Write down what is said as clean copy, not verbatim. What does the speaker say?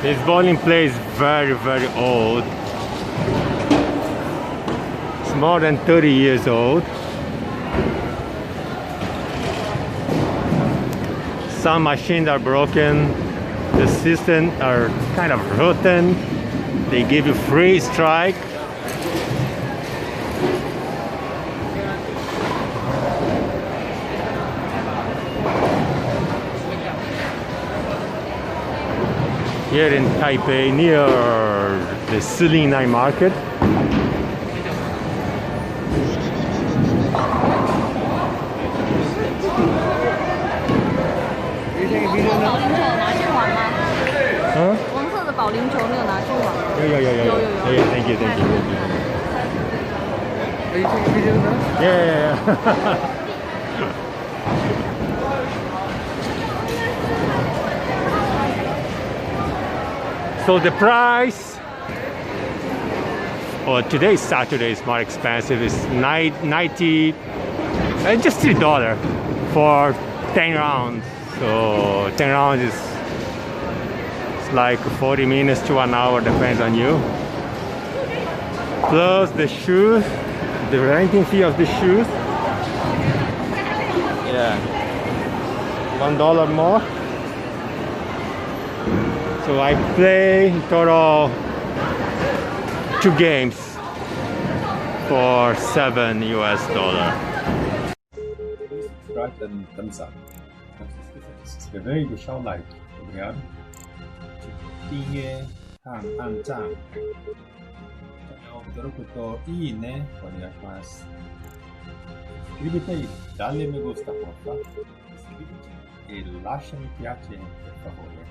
This bowling place is very, very old. It's more than 30 years old. Some machines are broken. The systems are kind of rotten. They give you free strike. Here in Taipei, near the Siling Night Market. Huh? 黄色的保龄球你有拿去玩吗？有 thank you. Are you taking video now? Yeah. So the price, today's Saturday is more expensive. It's 90, just $3 for 10 rounds. So 10 rounds is like 40 minutes to an hour, depends on you. Plus the shoes, the renting fee of the shoes. Yeah, $1 more. So I play in total 2 games for $7 US. Please subscribe and thumbs up. Não se esqueça de se inscrever e deixar o like. Obrigado. 订阅和按赞。驚くといいねお願いします。Suscríbete y dale me gusta, porfa. Suscríbete y lasciami piacere, per favore.